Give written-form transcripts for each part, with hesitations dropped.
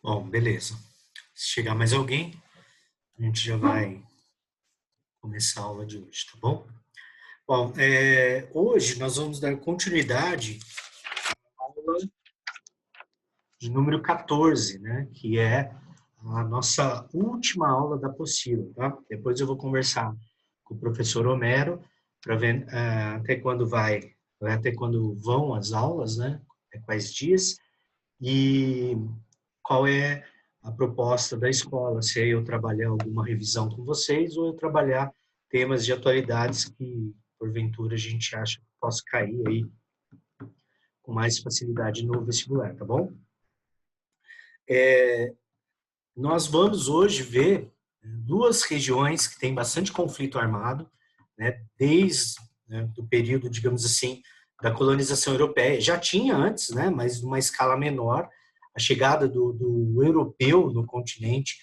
Bom, beleza. Se chegar mais alguém, a gente já vai começar a aula de hoje, tá bom? Bom, hoje nós vamos dar continuidade à aula de número 14, né? Que é a nossa última aula da apostila, tá? Depois eu vou conversar com o professor Homero para ver até quando até quando vão as aulas, né? Quais dias e qual é a proposta da escola, se é eu trabalhar alguma revisão com vocês ou eu trabalhar temas de atualidades que, porventura, a gente acha que possa cair aí com mais facilidade no vestibular, tá bom? Nós vamos hoje ver duas regiões que têm bastante conflito armado, né, desde do período, digamos assim, da colonização europeia. Já tinha antes, né, mas numa escala menor, a chegada do europeu no continente,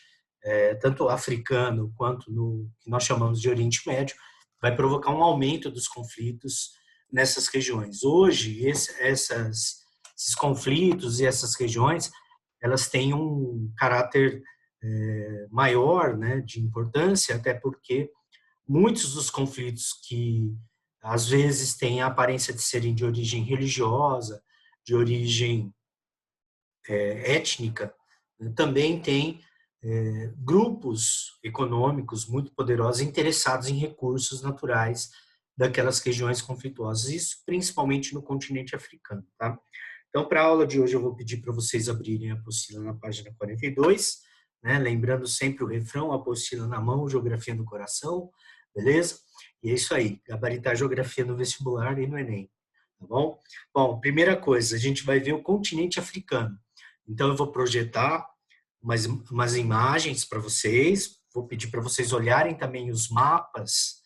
tanto africano quanto no que nós chamamos de Oriente Médio, vai provocar um aumento dos conflitos nessas regiões. Hoje, esses conflitos e essas regiões, elas têm um caráter maior, né, de importância, até porque muitos dos conflitos que às vezes têm a aparência de serem de origem religiosa, de origem étnica, né, também têm grupos econômicos muito poderosos interessados em recursos naturais daquelas regiões conflituosas, isso principalmente no continente africano, tá? Então, para a aula de hoje, eu vou pedir para vocês abrirem a apostila na página 42, né? Lembrando sempre o refrão, apostila na mão, geografia no coração, beleza? E é isso aí, gabaritar geografia no vestibular e no Enem, tá bom? Bom, primeira coisa, a gente vai ver o continente africano. Então, eu vou projetar umas imagens para vocês, vou pedir para vocês olharem também os mapas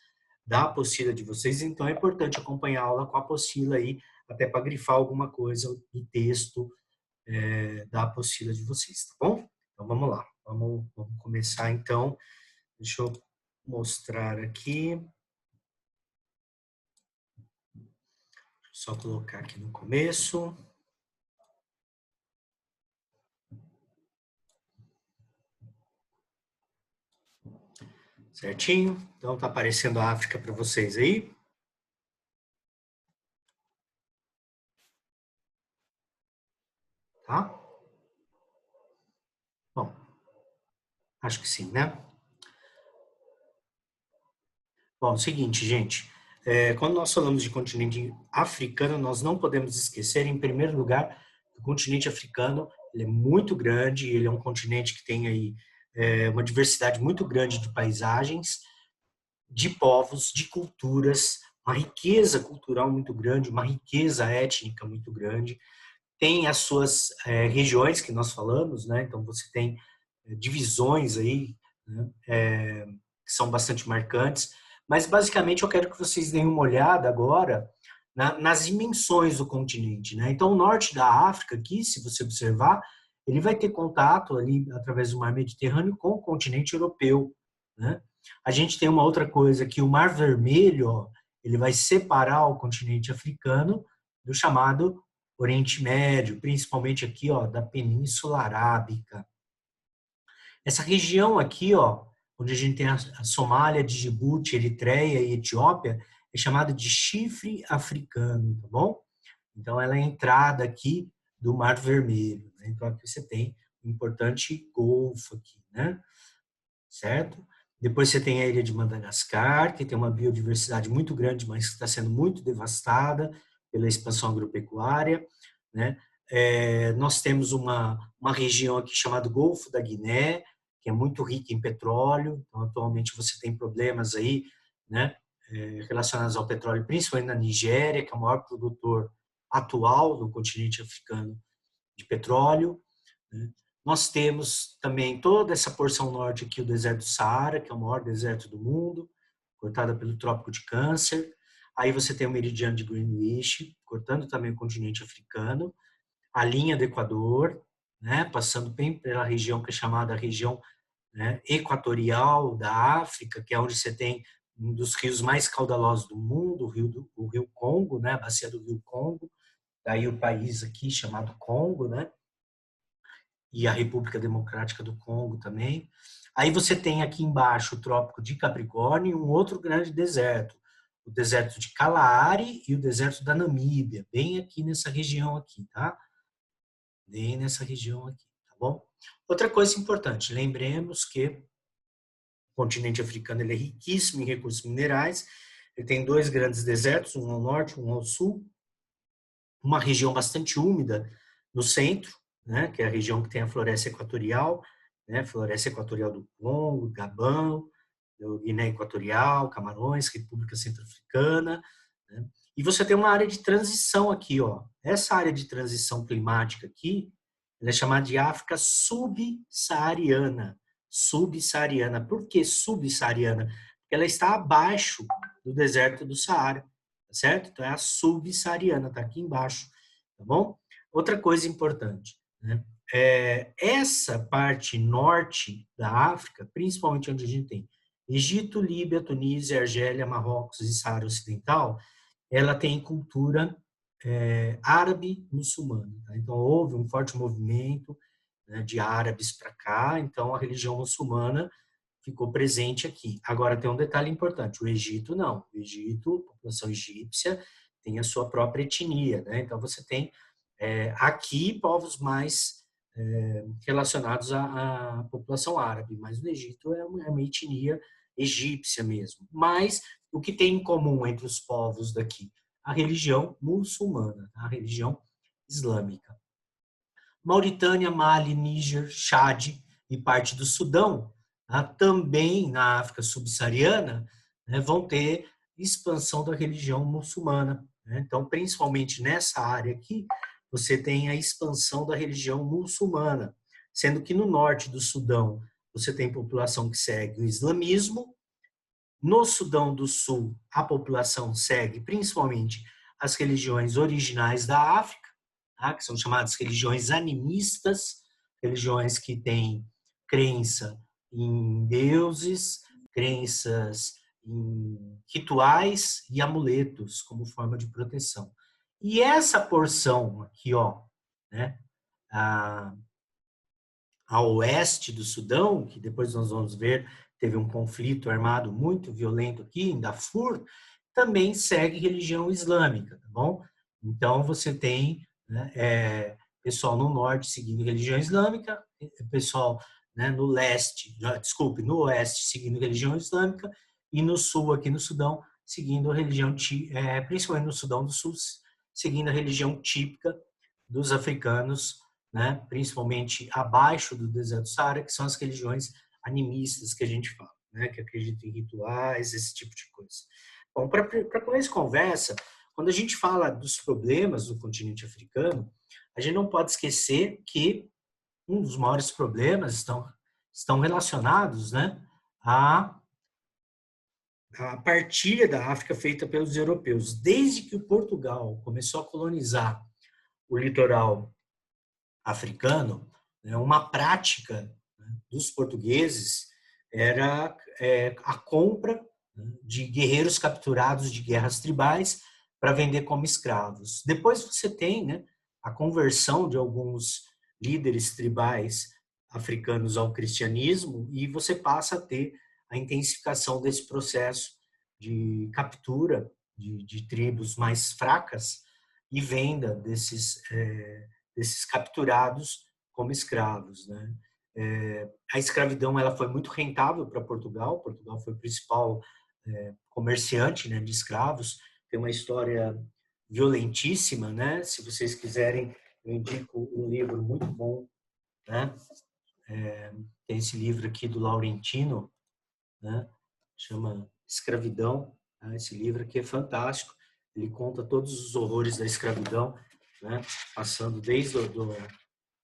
da apostila de vocês, então é importante acompanhar a aula com a apostila aí, até para grifar alguma coisa do texto da apostila de vocês, tá bom? Então vamos lá, vamos começar então. Deixa eu mostrar aqui, só colocar aqui no começo. Certinho? Então tá aparecendo a África para vocês aí. Tá? Bom, acho que sim, né? Bom, é o seguinte, gente. Quando nós falamos de continente africano, nós não podemos esquecer, em primeiro lugar, que o continente africano ele é muito grande, ele é um continente que tem aí uma diversidade muito grande de paisagens, de povos, de culturas, uma riqueza cultural muito grande, uma riqueza étnica muito grande. Tem as suas regiões que nós falamos, né? Então você tem divisões aí, né? Que são bastante marcantes. Mas basicamente eu quero que vocês deem uma olhada agora nas dimensões do continente, né? Então o norte da África aqui, se você observar, ele vai ter contato ali através do Mar Mediterrâneo com o continente europeu, né? A gente tem uma outra coisa que o Mar Vermelho, ó, ele vai separar o continente africano do chamado Oriente Médio, principalmente aqui, ó, da Península Arábica. Essa região aqui, ó, onde a gente tem a Somália, Djibouti, Eritreia e Etiópia, é chamada de chifre africano, tá bom? Então, ela é a entrada aqui do Mar Vermelho, né? Então, aqui você tem um importante golfo aqui, né? Certo? Depois você tem a ilha de Madagascar, que tem uma biodiversidade muito grande, mas que está sendo muito devastada pela expansão agropecuária, né? Nós temos uma região aqui chamada Golfo da Guiné, que é muito rica em petróleo, então atualmente você tem problemas aí, né, relacionados ao petróleo, principalmente na Nigéria, que é o maior produtor atual do continente africano de petróleo, né? Nós temos também toda essa porção norte aqui, o deserto do Saara, que é o maior deserto do mundo, cortada pelo Trópico de Câncer. Aí você tem o meridiano de Greenwich, cortando também o continente africano, a linha do Equador, né, passando bem pela região que é chamada região, né, equatorial da África, que é onde você tem um dos rios mais caudalosos do mundo, o rio Congo, né, a bacia do rio Congo, daí o país aqui chamado Congo, né, e a República Democrática do Congo também. Aí você tem aqui embaixo o Trópico de Capricórnio e um outro grande deserto, o deserto de Kalahari e o deserto da Namíbia, bem aqui nessa região aqui, tá? Bem nessa região aqui, tá bom? Outra coisa importante, lembremos que o continente africano ele é riquíssimo em recursos minerais, ele tem dois grandes desertos, um ao norte, um ao sul, uma região bastante úmida no centro, né, que é a região que tem a floresta equatorial, né, floresta equatorial do Congo, Gabão, Guiné Equatorial, Camarões, República Centro-Africana, né? E você tem uma área de transição aqui, ó. Essa área de transição climática aqui, ela é chamada de África subsaariana. Subsaariana. Por que subsaariana? Porque ela está abaixo do deserto do Saara, tá certo? Então é a subsaariana, tá aqui embaixo, tá bom? Outra coisa importante, né? Essa parte norte da África, principalmente onde a gente tem Egito, Líbia, Tunísia, Argélia, Marrocos e Saara Ocidental, ela tem cultura árabe muçulmana. Tá? Então, houve um forte movimento, né, de árabes para cá, então a religião muçulmana ficou presente aqui. Agora, tem um detalhe importante, o Egito não. O Egito, a população egípcia, tem a sua própria etnia. Né? Então, você tem aqui povos mais relacionados à população árabe, mas no Egito é uma etnia egípcia mesmo. Mas o que tem em comum entre os povos daqui? A religião muçulmana, a religião islâmica. Mauritânia, Mali, Níger, Chad e parte do Sudão, tá? Também na África subsaariana, né, vão ter expansão da religião muçulmana. Né? Então, principalmente nessa área aqui, você tem a expansão da religião muçulmana, sendo que no norte do Sudão você tem população que segue o islamismo. No Sudão do Sul, a população segue principalmente as religiões originais da África, tá? Que são chamadas religiões animistas, religiões que têm crença em deuses, crenças em rituais e amuletos como forma de proteção. E essa porção aqui, ó, né, a oeste do Sudão, que depois nós vamos ver, teve um conflito armado muito violento aqui em Darfur, também segue religião islâmica, tá bom? Então você tem, né, pessoal no norte seguindo religião islâmica, pessoal, né, no leste, desculpe, no oeste seguindo religião islâmica e no sul aqui no Sudão seguindo a religião, principalmente no Sudão do Sul, seguindo a religião típica dos africanos, né, principalmente abaixo do deserto do Saara, que são as religiões animistas que a gente fala, né, que acreditam em rituais, esse tipo de coisa. Bom, para começar a conversa, quando a gente fala dos problemas do continente africano, a gente não pode esquecer que um dos maiores problemas estão relacionados, né, a partilha da África feita pelos europeus. Desde que o Portugal começou a colonizar o litoral africano, né, uma prática, né, dos portugueses era a compra, né, de guerreiros capturados de guerras tribais para vender como escravos. Depois você tem, né, a conversão de alguns líderes tribais africanos ao cristianismo e você passa a ter a intensificação desse processo de captura de tribos mais fracas e venda desses capturados como escravos, né? A escravidão ela foi muito rentável para Portugal. Portugal foi o principal comerciante, né, de escravos. Tem uma história violentíssima, né? Se vocês quiserem, eu indico um livro muito bom, né? Tem esse livro aqui do Laurentino, né? Chama Escravidão. Né? Esse livro aqui é fantástico. Ele conta todos os horrores da escravidão, né? Passando desde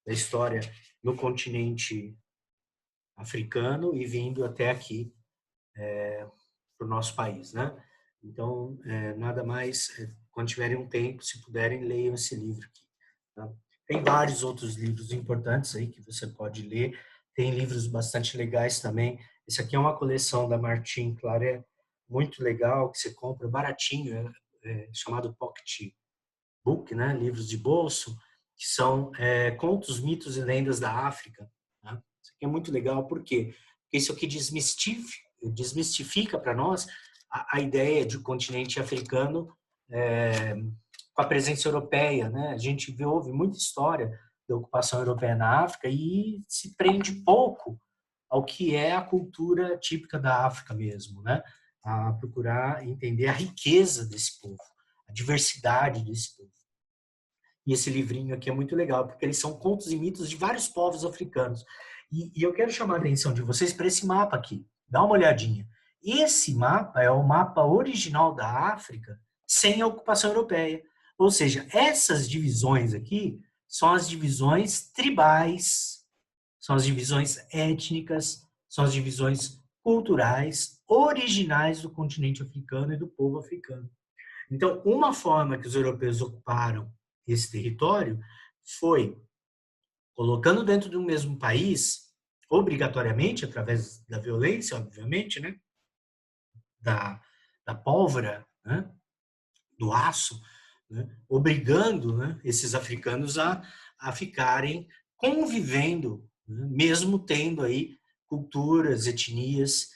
da história no continente africano e vindo até aqui para o nosso país, né? Então, nada mais, quando tiverem um tempo, se puderem, leiam esse livro aqui. Tá? Tem vários outros livros importantes aí que você pode ler. Tem livros bastante legais também. Esse aqui é uma coleção da Martin Claret, muito legal, que você compra baratinho, chamado Pocket Book, né? Livros de bolso. que são contos, mitos e lendas da África. Né? Isso aqui é muito legal, por quê? Porque isso aqui desmistifica para nós a ideia de um continente africano com a presença europeia. Né? A gente ouve muita história da ocupação europeia na África e se prende pouco ao que é a cultura típica da África mesmo, né? A procurar entender a riqueza desse povo, a diversidade desse povo. E esse livrinho aqui é muito legal, porque eles são contos e mitos de vários povos africanos. E eu quero chamar a atenção de vocês para esse mapa aqui. Dá uma olhadinha. Esse mapa é o mapa original da África sem a ocupação europeia. Ou seja, essas divisões aqui são as divisões tribais, são as divisões étnicas, são as divisões culturais originais do continente africano e do povo africano. Então, uma forma que os europeus ocuparam esse território foi colocando dentro de um mesmo país, obrigatoriamente, através da violência, obviamente, né? da pólvora, né? Do aço, né? Obrigando, né? Esses africanos a ficarem convivendo, né? Mesmo tendo aí culturas, etnias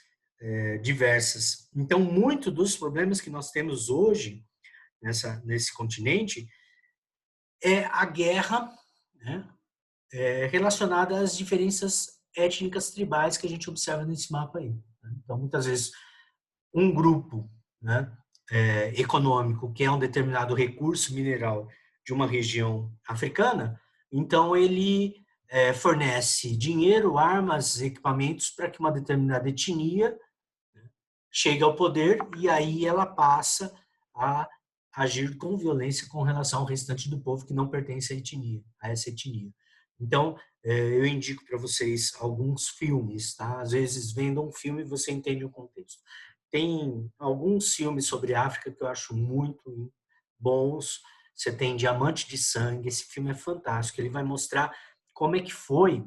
diversas. Então, muito dos problemas que nós temos hoje nesse continente é a guerra, né, relacionada às diferenças étnicas tribais que a gente observa nesse mapa aí. Né? Então, muitas vezes, um grupo, né, econômico que é um determinado recurso mineral de uma região africana, então ele fornece dinheiro, armas, equipamentos para que uma determinada etnia chegue ao poder e aí ela passa a agir com violência com relação ao restante do povo que não pertence a essa etnia. Então, eu indico para vocês alguns filmes, tá? Às vezes, vendo um filme, você entende o contexto. Tem alguns filmes sobre a África que eu acho muito bons. Você tem Diamante de Sangue, esse filme é fantástico. Ele vai mostrar como é que foi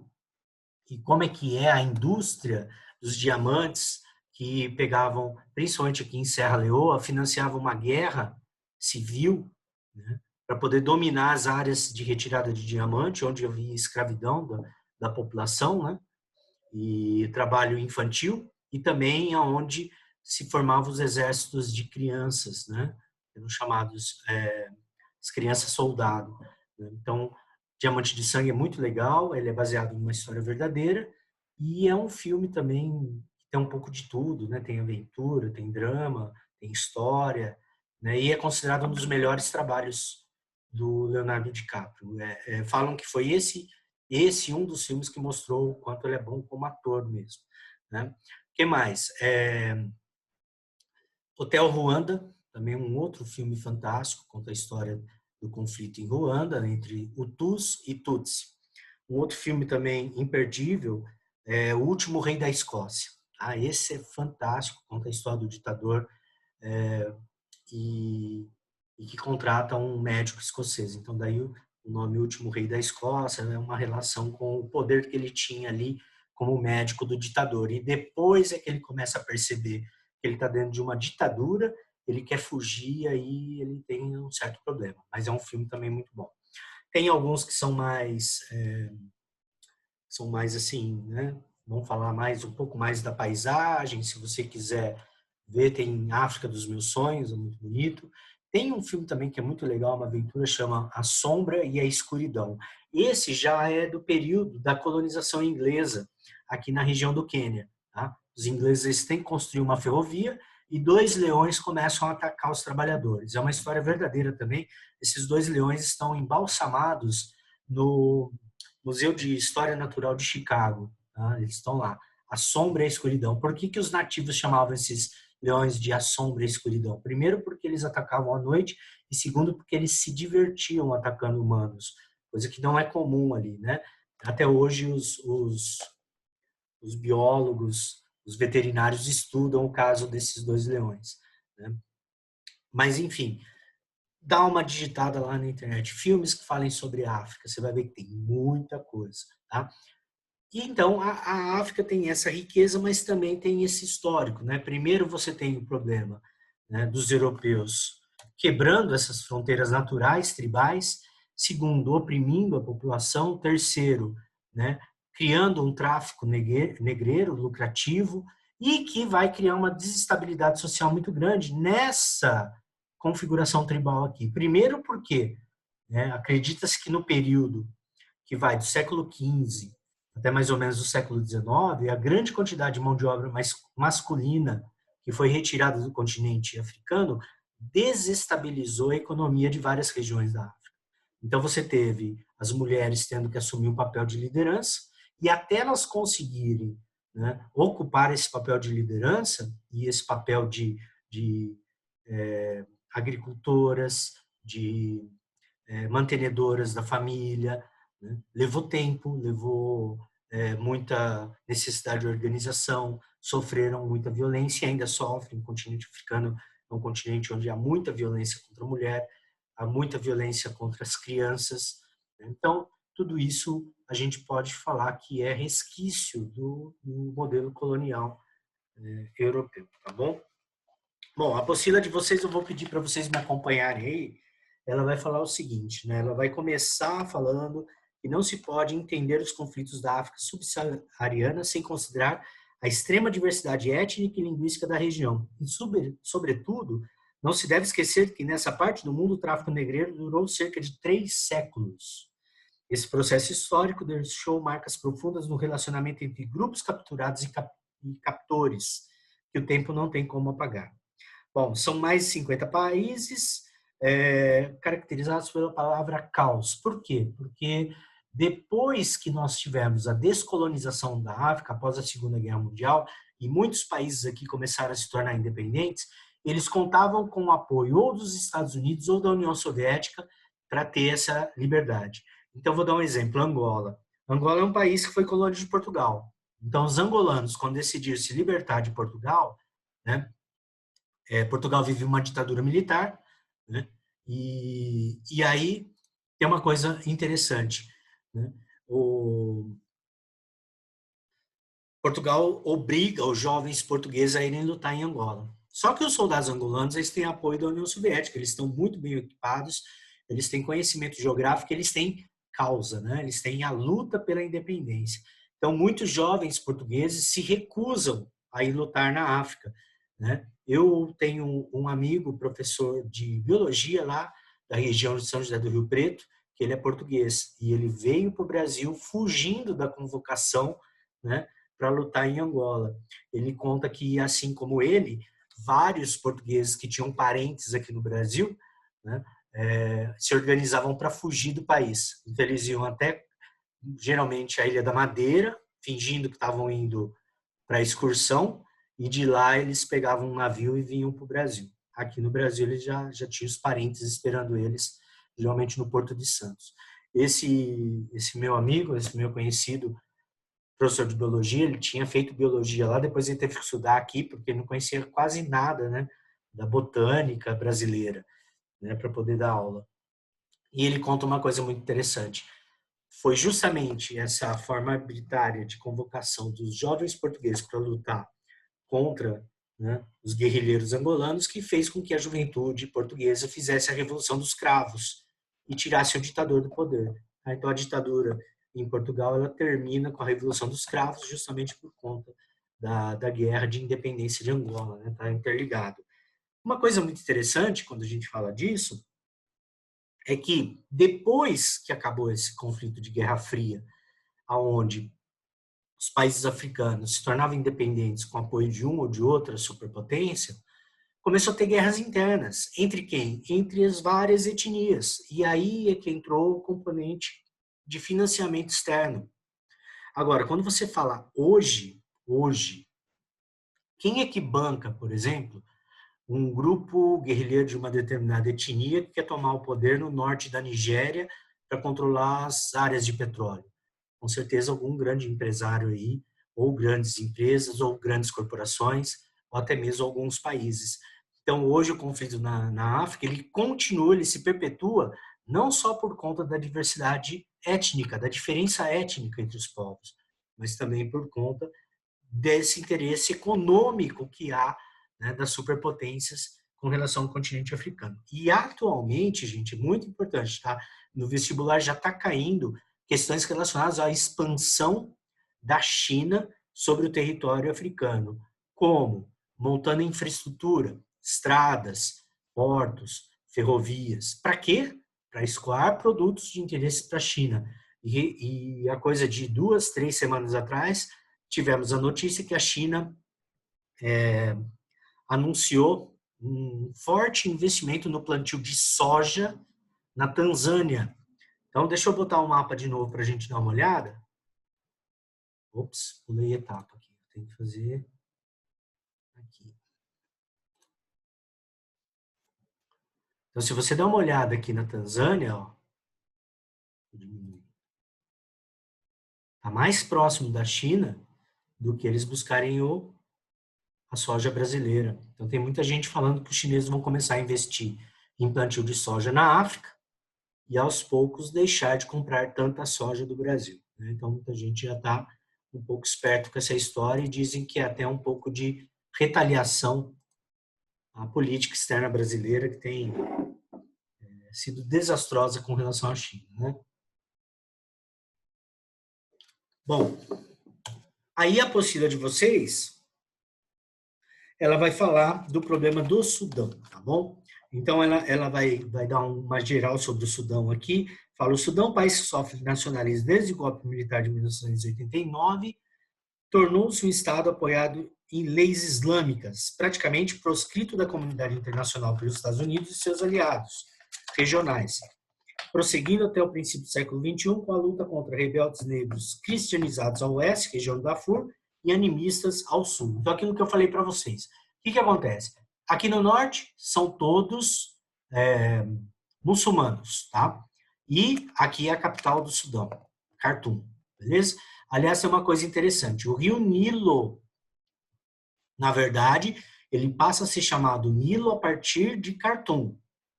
e como é que é a indústria dos diamantes que pegavam, principalmente aqui em Serra Leoa, financiavam uma guerra civil, né, para poder dominar as áreas de retirada de diamante, onde havia escravidão da população, né, e trabalho infantil, e também aonde se formavam os exércitos de crianças, né, eram chamados as crianças soldado. Né. Então, Diamante de Sangue é muito legal, ele é baseado numa história verdadeira, e é um filme também que tem um pouco de tudo, né? Tem aventura, tem drama, tem história, né? E é considerado um dos melhores trabalhos do Leonardo DiCaprio. Falam que foi esse um dos filmes que mostrou o quanto ele é bom como ator mesmo, né? O que mais? Hotel Ruanda, também um outro filme fantástico, conta a história do conflito em Ruanda entre Hutus e Tutsi. Um outro filme também imperdível é O Último Rei da Escócia. Esse é fantástico, conta a história do ditador e que contrata um médico escocês. Então, daí o nome Último Rei da Escócia é uma relação com o poder que ele tinha ali como médico do ditador. E depois é que ele começa a perceber que ele está dentro de uma ditadura, ele quer fugir, aí ele tem um certo problema. Mas é um filme também muito bom. Tem alguns que são mais assim, né? Vamos falar mais um pouco mais da paisagem, se você quiser ver, tem África dos Meus Sonhos, é muito bonito. Tem um filme também que é muito legal, uma aventura, chama A Sombra e a Escuridão. Esse já é do período da colonização inglesa, aqui na região do Quênia. Tá? Os ingleses têm que construir uma ferrovia e 2 leões começam a atacar os trabalhadores. É uma história verdadeira também. Esses 2 leões estão embalsamados no Museu de História Natural de Chicago. Tá? Eles estão lá. A Sombra e a Escuridão. Por que os nativos chamavam esses leões de A Sombra e a Escuridão? Primeiro, porque eles atacavam à noite, e segundo, porque eles se divertiam atacando humanos, coisa que não é comum ali, né? Até hoje, os biólogos, os veterinários estudam o caso desses 2 leões. Né? Mas, enfim, dá uma digitada lá na internet, filmes que falem sobre a África, você vai ver que tem muita coisa, tá? E então a África tem essa riqueza, mas também tem esse histórico, né? Primeiro você tem o problema, né, dos europeus quebrando essas fronteiras naturais, tribais, Segundo, oprimindo a população. Terceiro, né, criando um tráfico negreiro lucrativo e que vai criar uma desestabilidade social muito grande nessa configuração tribal aqui. Primeiro porque, né, acredita-se que no período que vai do século XV até mais ou menos o século XIX, a grande quantidade de mão de obra mais masculina que foi retirada do continente africano desestabilizou a economia de várias regiões da África. Então você teve as mulheres tendo que assumir um papel de liderança e até elas conseguirem, né, ocupar esse papel de liderança e esse papel de agricultoras, de mantenedoras da família, né? Levou tempo, levou muita necessidade de organização, sofreram muita violência e ainda sofrem. O continente africano é um continente onde há muita violência contra a mulher, há muita violência contra as crianças. Então, tudo isso a gente pode falar que é resquício do modelo colonial europeu, tá bom? Bom, a apostila de vocês eu vou pedir para vocês me acompanharem aí. Ela vai falar o seguinte, né? Ela vai começar falando que não se pode entender os conflitos da África subsaariana sem considerar a extrema diversidade étnica e linguística da região. E, sobretudo, não se deve esquecer que nessa parte do mundo o tráfico negreiro durou cerca de 3 séculos. Esse processo histórico deixou marcas profundas no relacionamento entre grupos capturados e captores, que o tempo não tem como apagar. Bom, são mais de 50 países caracterizados pela palavra caos. Por quê? Porque depois que nós tivemos a descolonização da África, após a Segunda Guerra Mundial, e muitos países aqui começaram a se tornar independentes, eles contavam com o apoio ou dos Estados Unidos ou da União Soviética para ter essa liberdade. Então, vou dar um exemplo, Angola. Angola é um país que foi colônia de Portugal. Então, os angolanos, quando decidiram se libertar de Portugal, né, Portugal vive uma ditadura militar, né? E aí tem uma coisa interessante, né? Portugal obriga os jovens portugueses a irem lutar em Angola. Só que os soldados angolanos eles têm apoio da União Soviética, eles estão muito bem equipados, eles têm conhecimento geográfico, eles têm causa, né? Eles têm a luta pela independência. Então, muitos jovens portugueses se recusam a ir lutar na África, né? Eu tenho um amigo, professor de biologia lá da região de São José do Rio Preto, que ele é português, e ele veio para o Brasil fugindo da convocação, né, para lutar em Angola. Ele conta que, assim como ele, vários portugueses que tinham parentes aqui no Brasil, né, se organizavam para fugir do país. Então, eles iam até, geralmente, a Ilha da Madeira, fingindo que estavam indo para a excursão, e de lá eles pegavam um navio e vinham para o Brasil. Aqui no Brasil eles já tinham os parentes esperando eles, geralmente no Porto de Santos. Esse meu amigo, esse meu conhecido, professor de biologia, ele tinha feito biologia lá, depois ele teve que estudar aqui, porque ele não conhecia quase nada, né, da botânica brasileira, né, para poder dar aula. E ele conta uma coisa muito interessante. Foi justamente essa forma arbitrária de convocação dos jovens portugueses para lutar contra, né, os guerrilheiros angolanos que fez com que a juventude portuguesa fizesse a Revolução dos Cravos e tirasse o ditador do poder. Então, a ditadura em Portugal ela termina com a Revolução dos Cravos justamente por conta da guerra de independência de Angola, né? Tá interligado. Uma coisa muito interessante quando a gente fala disso é que depois que acabou esse conflito de Guerra Fria, aonde os países africanos se tornavam independentes com apoio de uma ou de outra superpotência, começou a ter guerras internas. Entre quem? Entre as várias etnias. E aí é que entrou o componente de financiamento externo. Agora, quando você fala hoje, quem é que banca, por exemplo, um grupo guerrilheiro de uma determinada etnia que quer tomar o poder no norte da Nigéria para controlar as áreas de petróleo? Com certeza algum grande empresário aí, ou grandes empresas, ou grandes corporações, ou até mesmo alguns países. Então, hoje o conflito na África, ele continua, ele se perpetua, não só por conta da diversidade étnica, da diferença étnica entre os povos, mas também por conta desse interesse econômico que há, né, das superpotências com relação ao continente africano. E atualmente, gente, é muito importante, tá? No vestibular já está caindo questões relacionadas à expansão da China sobre o território africano, como montando infraestrutura, estradas, portos, ferrovias. Para quê? Para escoar produtos de interesse para a China. E a coisa de 2, 3 semanas atrás, tivemos a notícia que a China anunciou um forte investimento no plantio de soja na Tanzânia. Então, deixa eu botar o mapa de novo para a gente dar uma olhada. Ops, pulei etapa aqui. Tem que fazer aqui. Então, se você dá uma olhada aqui na Tanzânia, ó, está mais próximo da China do que eles buscarem a soja brasileira. Então, tem muita gente falando que os chineses vão começar a investir em plantio de soja na África e, aos poucos, deixar de comprar tanta soja do Brasil. Então, muita gente já está um pouco esperto com essa história e dizem que é até um pouco de retaliação à política externa brasileira, que tem sido desastrosa com relação à China, né? Bom, aí a apostila de vocês, ela vai falar do problema do Sudão, tá bom? Então, ela vai dar uma geral sobre o Sudão aqui. Fala, o Sudão, país que sofre nacionalismo desde o golpe militar de 1989, tornou-se um Estado apoiado em leis islâmicas, praticamente proscrito da comunidade internacional pelos Estados Unidos e seus aliados regionais, prosseguindo até o princípio do século XXI com a luta contra rebeldes negros cristianizados ao oeste, região do Darfur, e animistas ao sul. Então, aquilo que eu falei para vocês. O que acontece? Aqui no norte são todos muçulmanos, tá? E aqui é a capital do Sudão, Khartoum, beleza? Aliás, é uma coisa interessante. O rio Nilo, na verdade, ele passa a ser chamado Nilo a partir de Khartoum,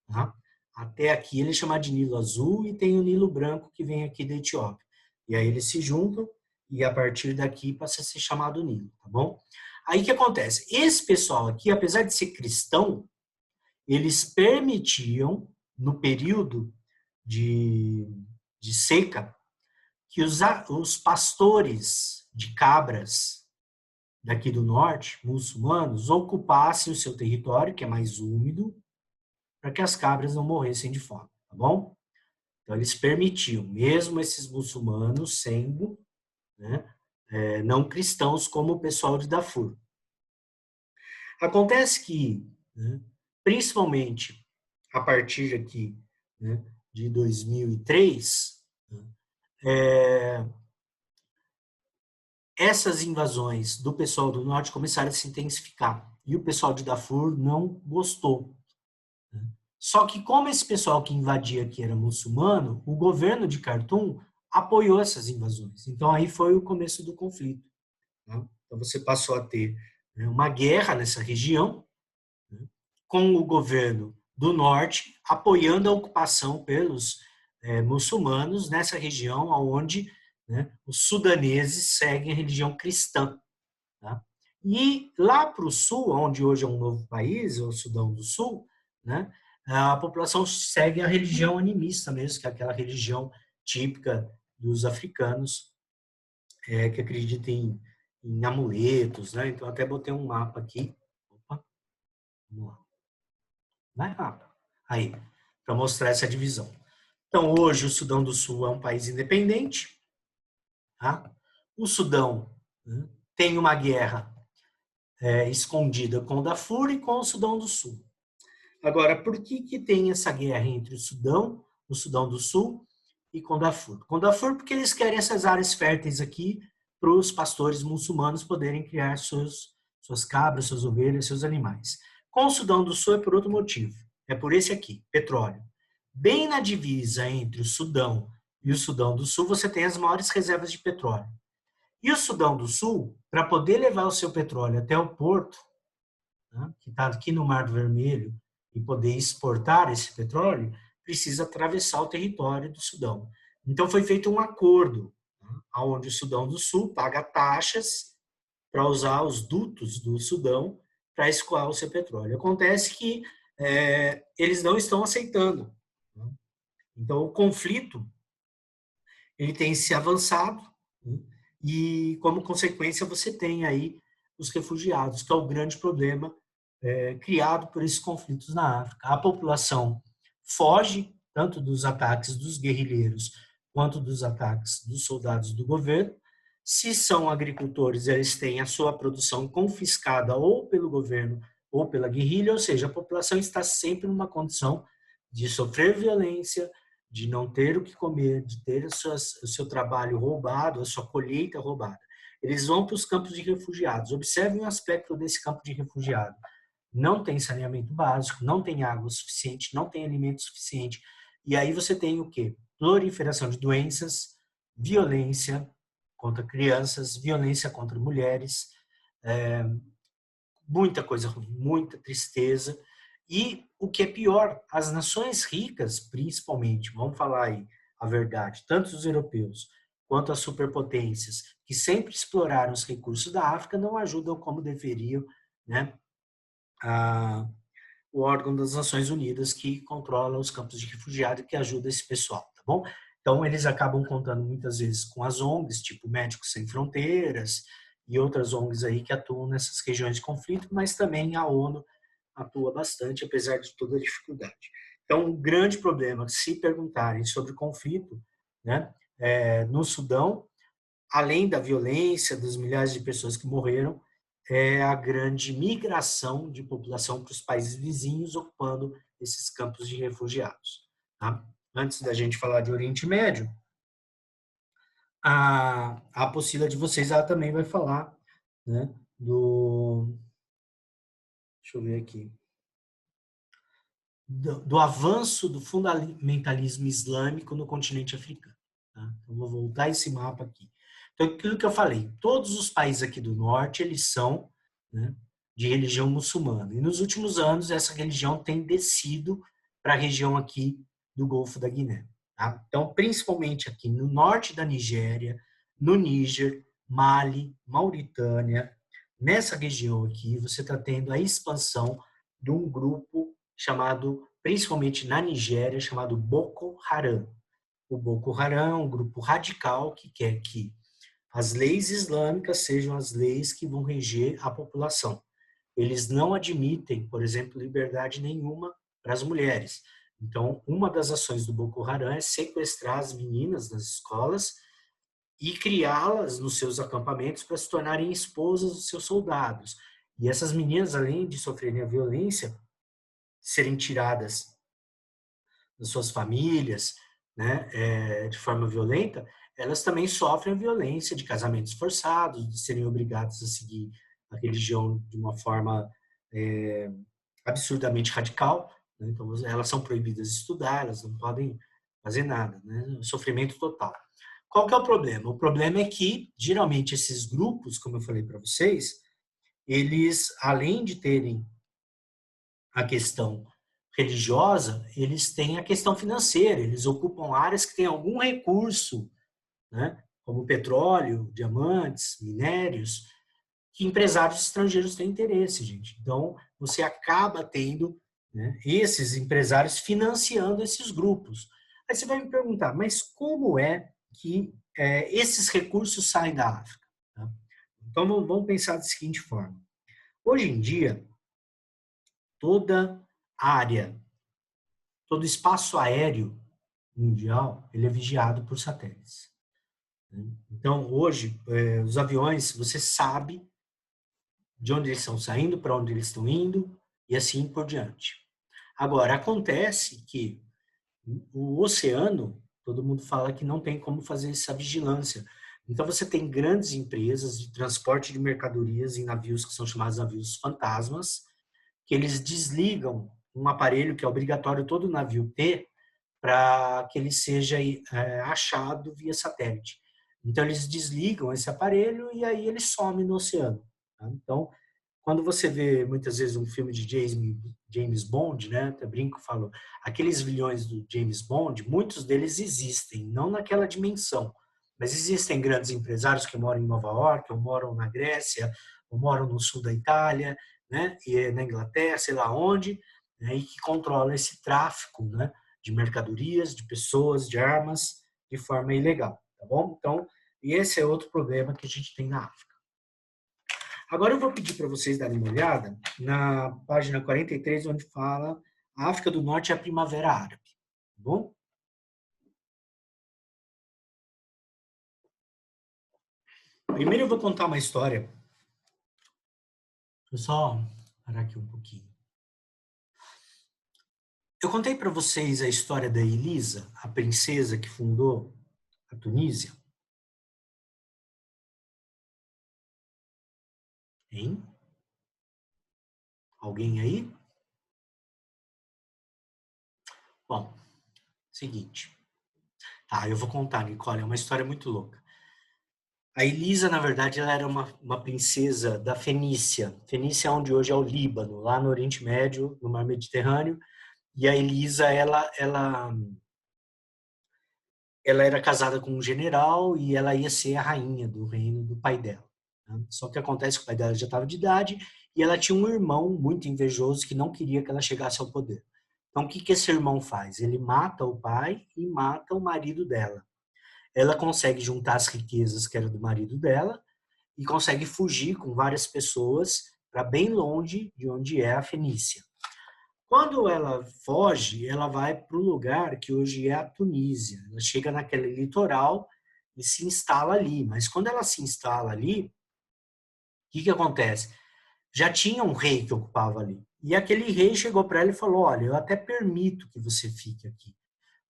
tá? Até aqui ele é chamado de Nilo Azul e tem o Nilo Branco que vem aqui da Etiópia. E aí eles se juntam e a partir daqui passa a ser chamado Nilo, tá bom? Aí o que acontece? Esse pessoal aqui, apesar de ser cristão, eles permitiam, no período de seca, que os pastores de cabras daqui do norte, muçulmanos, ocupassem o seu território, que é mais úmido, para que as cabras não morressem de fome, tá bom? Então, eles permitiam, mesmo esses muçulmanos sendo, né, não cristãos, como o pessoal de Darfur. Acontece que, né, principalmente a partir aqui, né, de 2003, essas invasões do pessoal do norte começaram a se intensificar. E o pessoal de Darfur não gostou. Só que como esse pessoal que invadia aqui era muçulmano, o governo de Khartoum apoiou essas invasões. Então aí foi o começo do conflito. Né? Então você passou a ter, né, uma guerra nessa região, né, com o governo do norte apoiando a ocupação pelos muçulmanos nessa região onde, né, os sudaneses seguem a religião cristã. Tá? E lá para o sul, onde hoje é um novo país, o Sudão do Sul, né, a população segue a religião animista mesmo, que é aquela religião típica dos africanos, que acredita em amuletos, né? Então, até botei um mapa aqui. Opa, vamos lá. Vai rápido. Aí, para mostrar essa divisão. Então, hoje, o Sudão do Sul é um país independente. Tá? O Sudão, né, tem uma guerra escondida com o Darfur e com o Sudão do Sul. Agora, por que tem essa guerra entre o Sudão do Sul e com o Darfur? Com o Darfur porque eles querem essas áreas férteis aqui para os pastores muçulmanos poderem criar suas cabras, suas ovelhas, seus animais. Com o Sudão do Sul é por outro motivo. É por esse aqui, petróleo. Bem na divisa entre o Sudão e o Sudão do Sul, você tem as maiores reservas de petróleo. E o Sudão do Sul, para poder levar o seu petróleo até o porto, né, que está aqui no Mar Vermelho, e poder exportar esse petróleo, precisa atravessar o território do Sudão. Então, foi feito um acordo, né, onde o Sudão do Sul paga taxas para usar os dutos do Sudão para escoar o seu petróleo. Acontece que eles não estão aceitando. Né? Então, o conflito ele tem se avançado, né? E, como consequência, você tem aí os refugiados, que é o grande problema criado por esses conflitos na África. A população foge tanto dos ataques dos guerrilheiros quanto dos ataques dos soldados do governo. Se são agricultores, eles têm a sua produção confiscada ou pelo governo ou pela guerrilha, ou seja, a população está sempre numa condição de sofrer violência, de não ter o que comer, de ter o seu trabalho roubado, a sua colheita roubada. Eles vão para os campos de refugiados. Observem o aspecto desse campo de refugiado. Não tem saneamento básico, não tem água suficiente, não tem alimento suficiente. E aí você tem o quê? Proliferação de doenças, violência contra crianças, violência contra mulheres, muita coisa ruim, muita tristeza. E o que é pior, as nações ricas, principalmente, vamos falar aí a verdade, tanto os europeus quanto as superpotências, que sempre exploraram os recursos da África, não ajudam como deveriam, né, o órgão das Nações Unidas que controla os campos de refugiados e que ajuda esse pessoal, tá bom? Então, eles acabam contando muitas vezes com as ONGs, tipo Médicos Sem Fronteiras e outras ONGs aí que atuam nessas regiões de conflito, mas também a ONU atua bastante, apesar de toda a dificuldade. Então, um grande problema, se perguntarem sobre o conflito, né, no Sudão, além da violência, dos milhares de pessoas que morreram, é a grande migração de população para os países vizinhos, ocupando esses campos de refugiados. Tá? Antes da gente falar de Oriente Médio, a apostila de vocês ela também vai falar, né, deixa eu ver aqui, do avanço do fundamentalismo islâmico no continente africano. Tá? Então, vou voltar esse mapa aqui. Então, aquilo que eu falei, todos os países aqui do norte, eles são, né, de religião muçulmana. E nos últimos anos, essa religião tem descido para a região aqui do Golfo da Guiné. Tá? Então, principalmente aqui no norte da Nigéria, no Níger, Mali, Mauritânia, nessa região aqui, você está tendo a expansão de um grupo chamado, principalmente na Nigéria, chamado Boko Haram. O Boko Haram é um grupo radical que quer que as leis islâmicas sejam as leis que vão reger a população. Eles não admitem, por exemplo, liberdade nenhuma para as mulheres. Então, uma das ações do Boko Haram é sequestrar as meninas nas escolas e criá-las nos seus acampamentos para se tornarem esposas dos seus soldados. E essas meninas, além de sofrerem a violência, serem tiradas das suas famílias, né, de forma violenta, elas também sofrem a violência de casamentos forçados, de serem obrigadas a seguir a religião de uma forma absurdamente radical. Né? Então, elas são proibidas de estudar, elas não podem fazer nada, né? Sofrimento total. Qual que é o problema? O problema é que, geralmente, esses grupos, como eu falei para vocês, eles, além de terem a questão religiosa, eles têm a questão financeira, eles ocupam áreas que têm algum recurso, né, como petróleo, diamantes, minérios, que empresários estrangeiros têm interesse, gente. Então, você acaba tendo, né, esses empresários financiando esses grupos. Aí você vai me perguntar, mas como é que esses recursos saem da África? Tá? Então, vamos pensar da seguinte forma. Hoje em dia, toda área, todo espaço aéreo mundial, ele é vigiado por satélites. Então, hoje, os aviões, você sabe de onde eles estão saindo, para onde eles estão indo, e assim por diante. Agora, acontece que o oceano, todo mundo fala que não tem como fazer essa vigilância. Então, você tem grandes empresas de transporte de mercadorias em navios que são chamados navios fantasmas, que eles desligam um aparelho que é obrigatório todo navio ter para que ele seja achado via satélite. Então, eles desligam esse aparelho e aí ele some no oceano. Tá? Então, quando você vê muitas vezes um filme de James Bond, né, até brinco, falo, aqueles vilões do James Bond, muitos deles existem, não naquela dimensão, mas existem grandes empresários que moram em Nova York, ou moram na Grécia, ou moram no sul da Itália, né, e é na Inglaterra, sei lá onde, né, e que controla esse tráfico, né, de mercadorias, de pessoas, de armas, de forma ilegal, tá bom? Então, e esse é outro problema que a gente tem na África. Agora eu vou pedir para vocês darem uma olhada na página 43, onde fala a África do Norte é a Primavera Árabe, tá bom? Primeiro eu vou contar uma história. Deixa eu só parar aqui um pouquinho. Eu contei para vocês a história da Elisa, a princesa que fundou a Tunísia. Hein? Alguém aí? Bom, seguinte. Tá, eu vou contar, Nicole, é uma história muito louca. A Elisa, na verdade, ela era uma princesa da Fenícia. Fenícia é onde hoje é o Líbano, lá no Oriente Médio, no Mar Mediterrâneo. E a Elisa, ela era casada com um general e ela ia ser a rainha do reino do pai dela, né? Só que acontece que o pai dela já estava de idade e ela tinha um irmão muito invejoso que não queria que ela chegasse ao poder. Então, o que esse irmão faz? Ele mata o pai e mata o marido dela. Ela consegue juntar as riquezas que era do marido dela e consegue fugir com várias pessoas para bem longe de onde é a Fenícia. Quando ela foge, ela vai para o lugar que hoje é a Tunísia. Ela chega naquele litoral e se instala ali. Mas quando ela se instala ali, o que acontece? Já tinha um rei que ocupava ali. E aquele rei chegou para ela e falou: Olha, eu até permito que você fique aqui,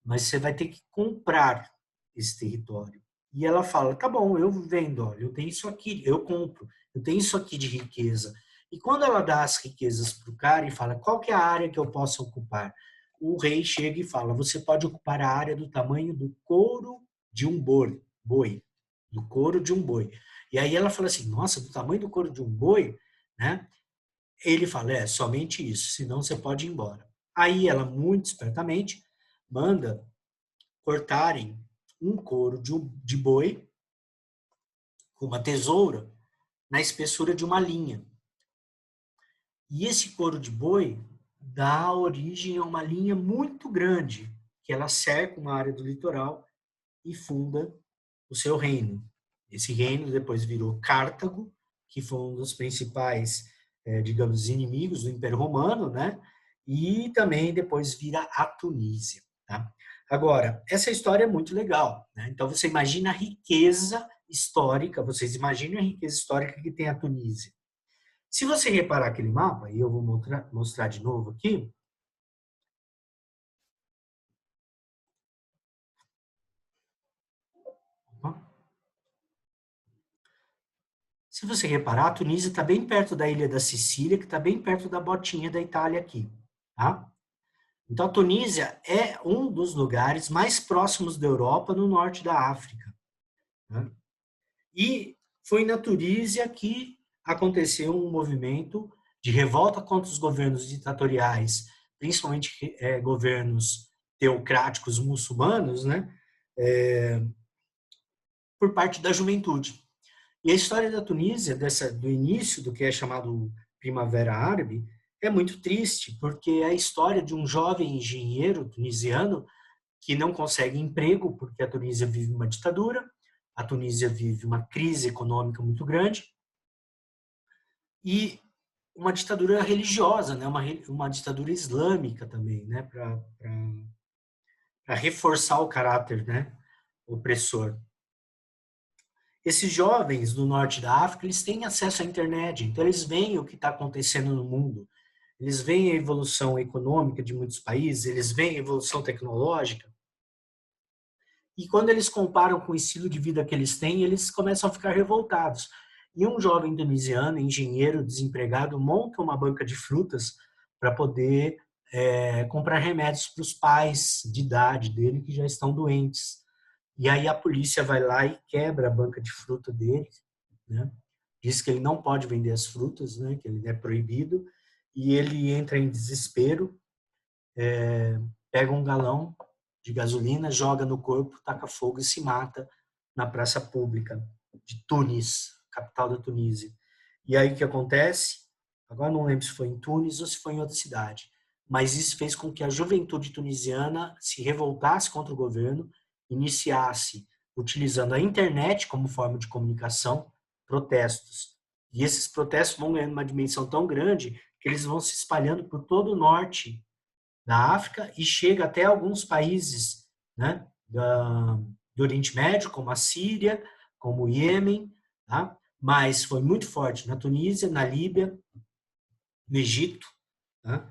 mas você vai ter que comprar esse território. E ela fala: Tá bom, eu vendo, olha, eu tenho isso aqui, eu compro, eu tenho isso aqui de riqueza. E quando ela dá as riquezas para o cara e fala: Qual que é a área que eu posso ocupar? O rei chega e fala: Você pode ocupar a área do tamanho do couro de um boi, do couro de um boi. E aí ela fala assim: Nossa, do tamanho do couro de um boi, né? Ele fala: É somente isso, senão você pode ir embora. Aí ela, muito espertamente, manda cortarem um couro de boi com uma tesoura na espessura de uma linha. E esse couro de boi dá origem a uma linha muito grande, que ela cerca uma área do litoral e funda o seu reino. Esse reino depois virou Cartago, que foi um dos principais, digamos, inimigos do Império Romano, né? E também depois vira a Tunísia, tá? Agora, essa história é muito legal, né? Então você imagina a riqueza histórica, vocês imaginam a riqueza histórica que tem a Tunísia. Se você reparar aquele mapa, e eu vou mostrar de novo aqui, se você reparar, a Tunísia está bem perto da ilha da Sicília, que está bem perto da botinha da Itália aqui, tá? Então, a Tunísia é um dos lugares mais próximos da Europa, no norte da África, né? E foi na Tunísia que aconteceu um movimento de revolta contra os governos ditatoriais, principalmente governos teocráticos muçulmanos, né? Por parte da juventude. E a história da Tunísia, do início do que é chamado Primavera Árabe, é muito triste, porque é a história de um jovem engenheiro tunisiano que não consegue emprego, porque a Tunísia vive uma ditadura, a Tunísia vive uma crise econômica muito grande, e uma ditadura religiosa, né? uma ditadura islâmica também, né? Para reforçar o caráter, né? Opressor. Esses jovens do norte da África, eles têm acesso à internet, então eles veem o que está acontecendo no mundo, eles veem a evolução econômica de muitos países, eles veem a evolução tecnológica, e quando eles comparam com o estilo de vida que eles têm, eles começam a ficar revoltados. E um jovem tunisiano, engenheiro, desempregado, monta uma banca de frutas para poder comprar remédios para os pais de idade dele que já estão doentes. E aí a polícia vai lá e quebra a banca de fruta dele, né? Diz que ele não pode vender as frutas, né? Que ele é proibido. E ele entra em desespero, pega um galão de gasolina, joga no corpo, taca fogo e se mata na praça pública de Tunis, capital da Tunísia. E aí o que acontece? Agora não lembro se foi em Tunis ou se foi em outra cidade. Mas isso fez com que a juventude tunisiana se revoltasse contra o governo, iniciasse, utilizando a internet como forma de comunicação, protestos. E esses protestos vão ganhando uma dimensão tão grande que eles vão se espalhando por todo o norte da África e chega até alguns países, né, do Oriente Médio, como a Síria, como o Iêmen, tá? Mas foi muito forte na Tunísia, na Líbia, no Egito. Tá?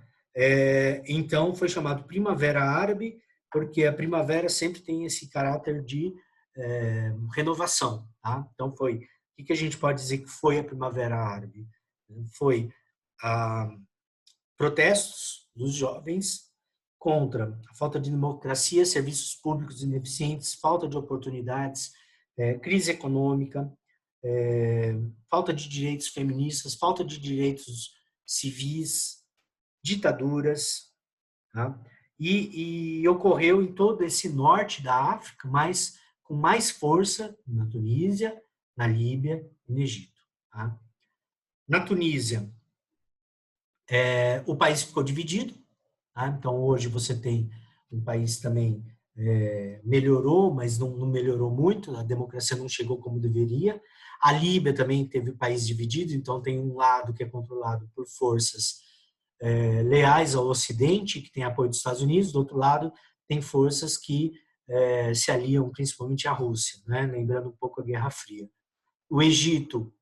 Então, foi chamado Primavera Árabe, porque a primavera sempre tem esse caráter de renovação. Tá? Então, o que a gente pode dizer que foi a Primavera Árabe? Foi protestos dos jovens contra a falta de democracia, serviços públicos ineficientes, falta de oportunidades, crise econômica, falta de direitos feministas, falta de direitos civis, ditaduras, tá? E ocorreu em todo esse norte da África, mas com mais força na Tunísia, na Líbia e no Egito. Tá? Na Tunísia, o país ficou dividido, tá? Então hoje você tem um país também melhorou, mas não melhorou muito, a democracia não chegou como deveria. A Líbia também teve o país dividido, então tem um lado que é controlado por forças leais ao Ocidente, que tem apoio dos Estados Unidos, do outro lado tem forças que se aliam principalmente à Rússia, né? Lembrando um pouco a Guerra Fria. O Egito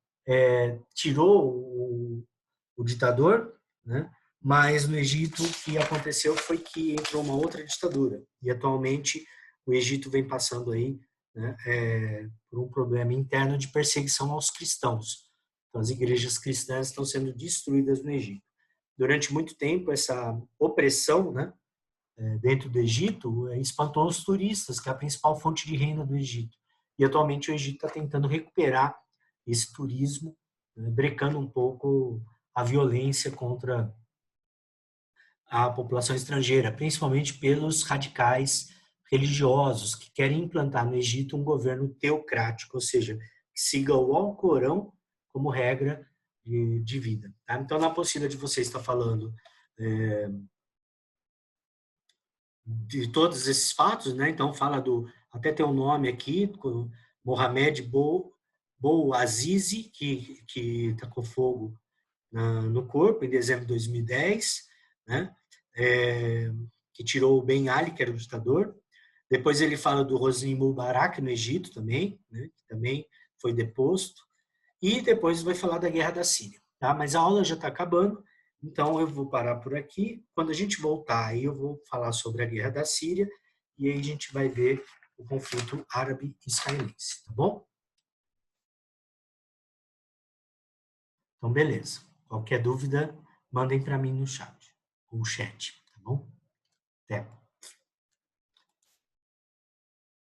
tirou o ditador, né? Mas no Egito o que aconteceu foi que entrou uma outra ditadura e atualmente o Egito vem passando aí, né, por um problema interno de perseguição aos cristãos. Então, as igrejas cristãs estão sendo destruídas no Egito. Durante muito tempo essa opressão, né, dentro do Egito espantou os turistas, que é a principal fonte de renda do Egito. E atualmente o Egito está tentando recuperar esse turismo, né, brecando um pouco a violência contra a população estrangeira, principalmente pelos radicais religiosos que querem implantar no Egito um governo teocrático, ou seja, que siga o Alcorão como regra de vida. Tá? Então, na apostila de vocês está falando de todos esses fatos, né? Então fala até tem um nome aqui, Mohamed Bouazizi, que tacou fogo no corpo em dezembro de 2010, né? Que tirou o Ben Ali, que era o ditador. Depois ele fala do Hosni Mubarak no Egito também, né? Que também foi deposto. E depois vai falar da guerra da Síria, tá? Mas a aula já está acabando, então eu vou parar por aqui. Quando a gente voltar, aí eu vou falar sobre a guerra da Síria e aí a gente vai ver o conflito árabe-israelense, tá bom? Então, beleza. Qualquer dúvida, mandem para mim no chat, tá bom? Até.